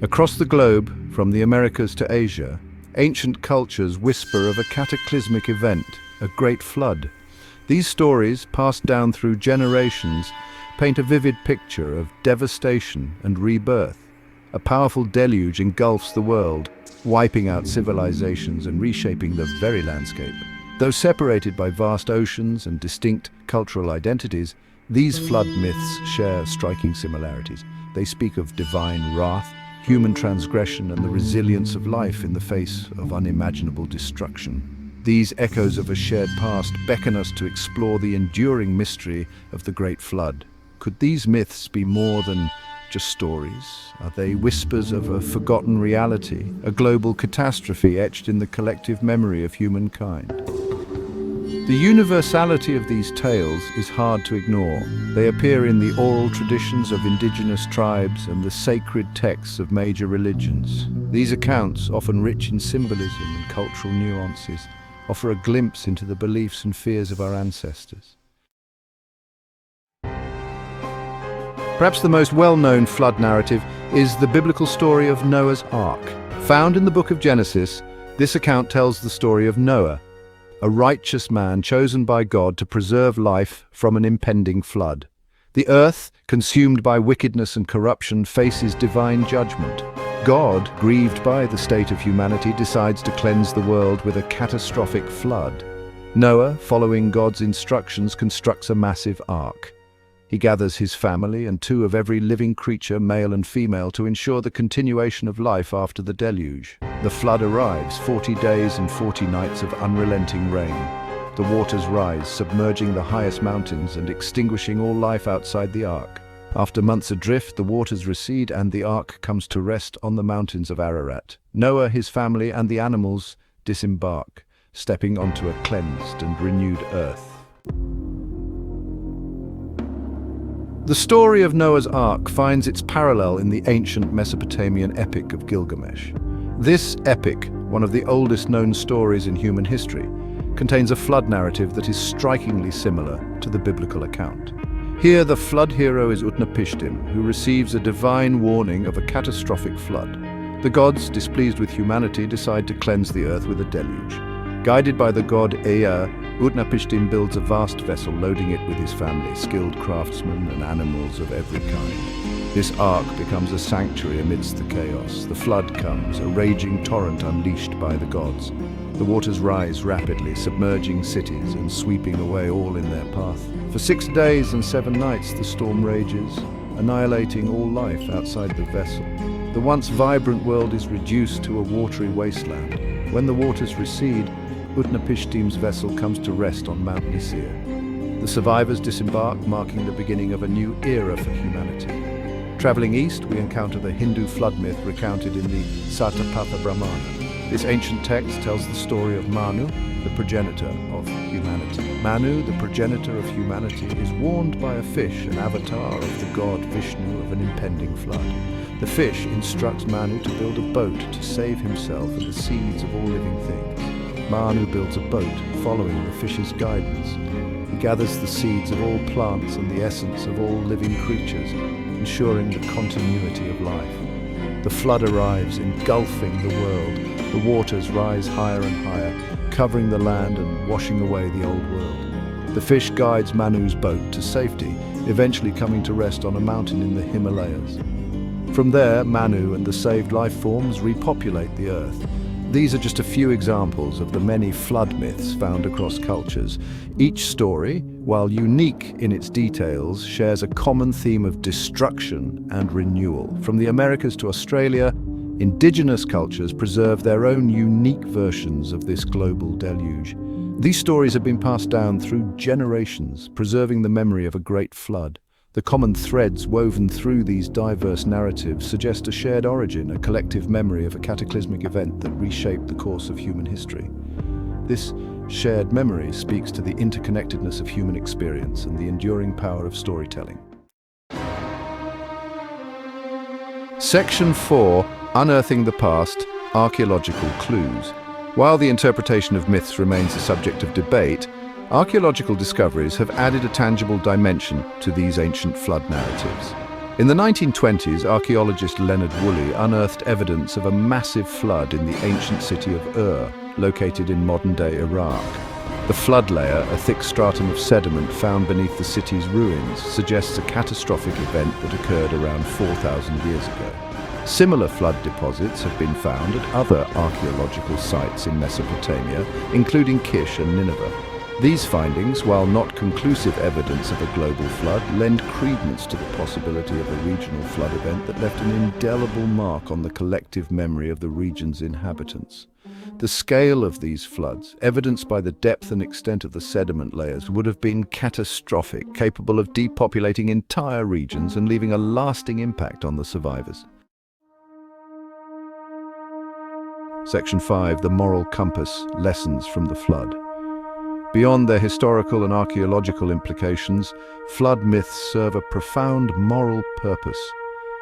Across the globe, from the Americas to Asia, ancient cultures whisper of a cataclysmic event, a great flood. These stories, passed down through generations, paint a vivid picture of devastation and rebirth. A powerful deluge engulfs the world, wiping out civilizations and reshaping the very landscape. Though separated by vast oceans and distinct cultural identities, these flood myths share striking similarities. They speak of divine wrath, human transgression, and the resilience of life in the face of unimaginable destruction. These echoes of a shared past beckon us to explore the enduring mystery of the Great Flood. Could these myths be more than just stories? Are they whispers of a forgotten reality, a global catastrophe etched in the collective memory of humankind? The universality of these tales is hard to ignore. They appear in the oral traditions of indigenous tribes and the sacred texts of major religions. These accounts, often rich in symbolism and cultural nuances, offer a glimpse into the beliefs and fears of our ancestors. Perhaps the most well-known flood narrative is the biblical story of Noah's Ark. Found in the book of Genesis, this account tells the story of Noah, a righteous man chosen by God to preserve life from an impending flood. The earth, consumed by wickedness and corruption, faces divine judgment. God, grieved by the state of humanity, decides to cleanse the world with a catastrophic flood. Noah, following God's instructions, constructs a massive ark. He gathers his family and 2 of every living creature, male and female, to ensure the continuation of life after the deluge. The flood arrives, 40 days and 40 nights of unrelenting rain. The waters rise, submerging the highest mountains and extinguishing all life outside the ark. After months adrift, the waters recede and the ark comes to rest on the mountains of Ararat. Noah, his family, and the animals disembark, stepping onto a cleansed and renewed earth. The story of Noah's Ark finds its parallel in the ancient Mesopotamian epic of Gilgamesh. This epic, one of the oldest known stories in human history, contains a flood narrative that is strikingly similar to the biblical account. Here, the flood hero is Utnapishtim, who receives a divine warning of a catastrophic flood. The gods, displeased with humanity, decide to cleanse the earth with a deluge. Guided by the god Ea, Utnapishtim builds a vast vessel, loading it with his family, skilled craftsmen and animals of every kind. This ark becomes a sanctuary amidst the chaos. The flood comes, a raging torrent unleashed by the gods. The waters rise rapidly, submerging cities and sweeping away all in their path. For 6 days and 7 nights the storm rages, annihilating all life outside the vessel. The once vibrant world is reduced to a watery wasteland. When the waters recede, Utnapishtim's vessel comes to rest on Mount Nisir. The survivors disembark, marking the beginning of a new era for humanity. Traveling east, we encounter the Hindu flood myth recounted in the Satapatha Brahmana. This ancient text tells the story of Manu, the progenitor of humanity. Manu, the progenitor of humanity, is warned by a fish, an avatar of the god Vishnu, of an impending flood. The fish instructs Manu to build a boat to save himself and the seeds of all living things. Manu builds a boat, following the fish's guidance. He gathers the seeds of all plants and the essence of all living creatures, ensuring the continuity of life. The flood arrives, engulfing the world. The waters rise higher and higher, covering the land and washing away the old world. The fish guides Manu's boat to safety, eventually coming to rest on a mountain in the Himalayas. From there, Manu and the saved life forms repopulate the earth. These are just a few examples of the many flood myths found across cultures. Each story, while unique in its details, shares a common theme of destruction and renewal. From the Americas to Australia, indigenous cultures preserve their own unique versions of this global deluge. These stories have been passed down through generations, preserving the memory of a great flood. The common threads woven through these diverse narratives suggest a shared origin, a collective memory of a cataclysmic event that reshaped the course of human history. This shared memory speaks to the interconnectedness of human experience and the enduring power of storytelling. Section 4, Unearthing the Past, Archaeological Clues. While the interpretation of myths remains a subject of debate, archaeological discoveries have added a tangible dimension to these ancient flood narratives. In the 1920s, archaeologist Leonard Woolley unearthed evidence of a massive flood in the ancient city of Ur, located in modern-day Iraq. The flood layer, a thick stratum of sediment found beneath the city's ruins, suggests a catastrophic event that occurred around 4,000 years ago. Similar flood deposits have been found at other archaeological sites in Mesopotamia, including Kish and Nineveh. These findings, while not conclusive evidence of a global flood, lend credence to the possibility of a regional flood event that left an indelible mark on the collective memory of the region's inhabitants. The scale of these floods, evidenced by the depth and extent of the sediment layers, would have been catastrophic, capable of depopulating entire regions and leaving a lasting impact on the survivors. Section 5. The Moral Compass: Lessons from the Flood. Beyond their historical and archaeological implications, flood myths serve a profound moral purpose.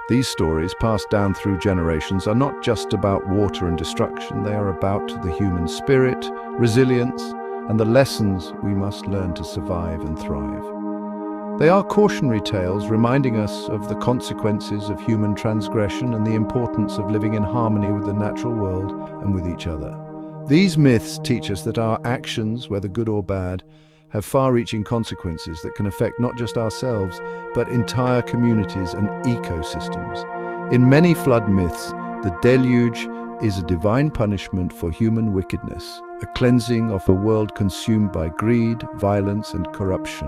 These stories, passed down through generations, are not just about water and destruction. They are about the human spirit, resilience, and the lessons we must learn to survive and thrive. They are cautionary tales reminding us of the consequences of human transgression and the importance of living in harmony with the natural world and with each other. These myths teach us that our actions, whether good or bad, have far-reaching consequences that can affect not just ourselves, but entire communities and ecosystems. In many flood myths, the deluge is a divine punishment for human wickedness, a cleansing of a world consumed by greed, violence, and corruption.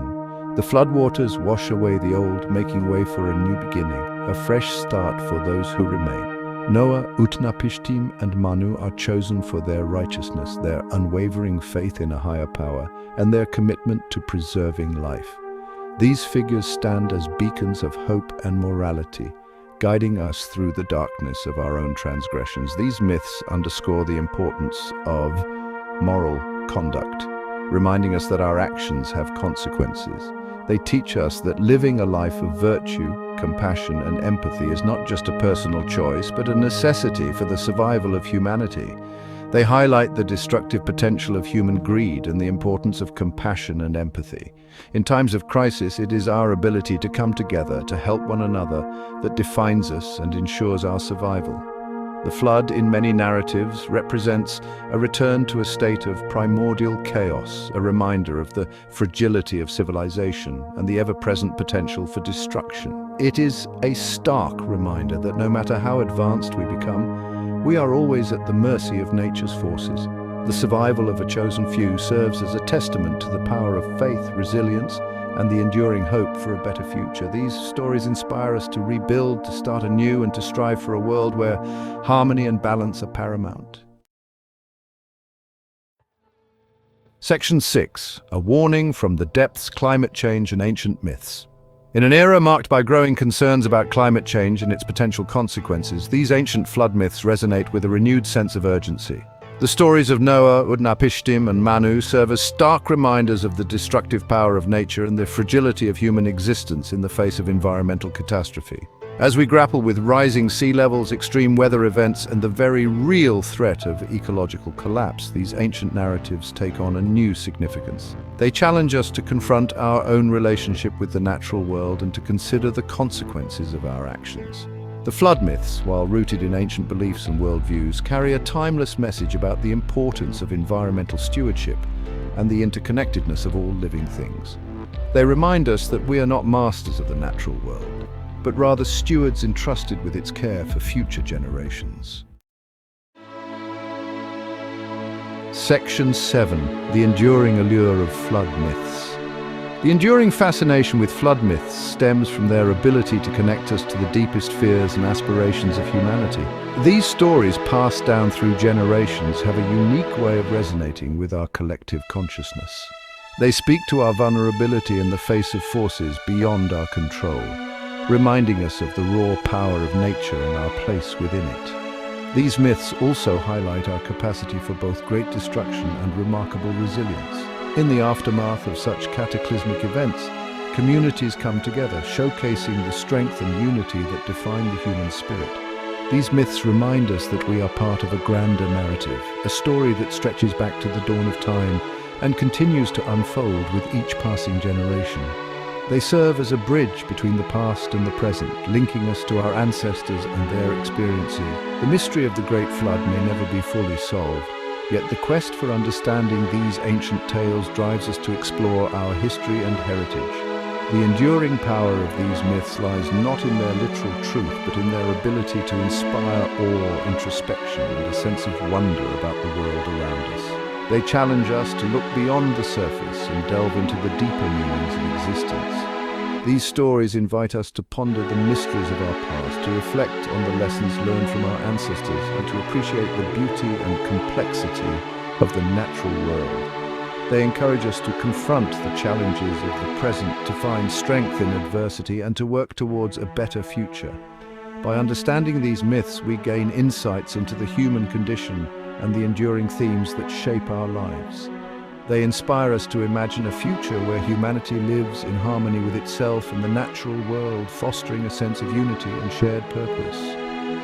The floodwaters wash away the old, making way for a new beginning, a fresh start for those who remain. Noah, Utnapishtim, and Manu are chosen for their righteousness, their unwavering faith in a higher power, and their commitment to preserving life. These figures stand as beacons of hope and morality, guiding us through the darkness of our own transgressions. These myths underscore the importance of moral conduct, reminding us that our actions have consequences. They teach us that living a life of virtue, compassion, and empathy is not just a personal choice, but a necessity for the survival of humanity. They highlight the destructive potential of human greed and the importance of compassion and empathy. In times of crisis, it is our ability to come together to help one another that defines us and ensures our survival. The flood, in many narratives, represents a return to a state of primordial chaos, a reminder of the fragility of civilization and the ever-present potential for destruction. It is a stark reminder that no matter how advanced we become, we are always at the mercy of nature's forces. The survival of a chosen few serves as a testament to the power of faith, resilience, and the enduring hope for a better future. These stories inspire us to rebuild, to start anew, and to strive for a world where harmony and balance are paramount. Section 6. A warning from the depths: climate change and ancient myths. In an era marked by growing concerns about climate change and its potential consequences, these ancient flood myths resonate with a renewed sense of urgency. The stories of Noah, Utnapishtim, and Manu serve as stark reminders of the destructive power of nature and the fragility of human existence in the face of environmental catastrophe. As we grapple with rising sea levels, extreme weather events, and the very real threat of ecological collapse, these ancient narratives take on a new significance. They challenge us to confront our own relationship with the natural world and to consider the consequences of our actions. The flood myths, while rooted in ancient beliefs and worldviews, carry a timeless message about the importance of environmental stewardship and the interconnectedness of all living things. They remind us that we are not masters of the natural world, but rather stewards entrusted with its care for future generations. Section 7. The enduring allure of flood myths. The enduring fascination with flood myths stems from their ability to connect us to the deepest fears and aspirations of humanity. These stories, passed down through generations, have a unique way of resonating with our collective consciousness. They speak to our vulnerability in the face of forces beyond our control, reminding us of the raw power of nature and our place within it. These myths also highlight our capacity for both great destruction and remarkable resilience. In the aftermath of such cataclysmic events, communities come together, showcasing the strength and unity that define the human spirit. These myths remind us that we are part of a grander narrative, a story that stretches back to the dawn of time and continues to unfold with each passing generation. They serve as a bridge between the past and the present, linking us to our ancestors and their experiences. The mystery of the Great Flood may never be fully solved, yet the quest for understanding these ancient tales drives us to explore our history and heritage. The enduring power of these myths lies not in their literal truth, but in their ability to inspire awe, introspection, and a sense of wonder about the world around us. They challenge us to look beyond the surface and delve into the deeper meanings of existence. These stories invite us to ponder the mysteries of our past, to reflect on the lessons learned from our ancestors, and to appreciate the beauty and complexity of the natural world. They encourage us to confront the challenges of the present, to find strength in adversity, and to work towards a better future. By understanding these myths, we gain insights into the human condition and the enduring themes that shape our lives. They inspire us to imagine a future where humanity lives in harmony with itself and the natural world, fostering a sense of unity and shared purpose.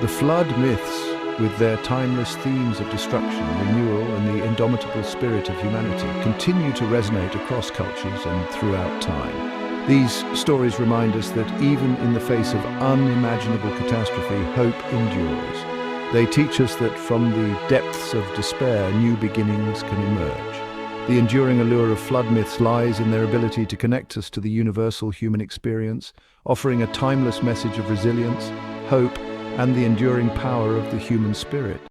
The flood myths, with their timeless themes of destruction, renewal, and the indomitable spirit of humanity, continue to resonate across cultures and throughout time. These stories remind us that even in the face of unimaginable catastrophe, hope endures. They teach us that from the depths of despair, new beginnings can emerge. The enduring allure of flood myths lies in their ability to connect us to the universal human experience, offering a timeless message of resilience, hope, and the enduring power of the human spirit.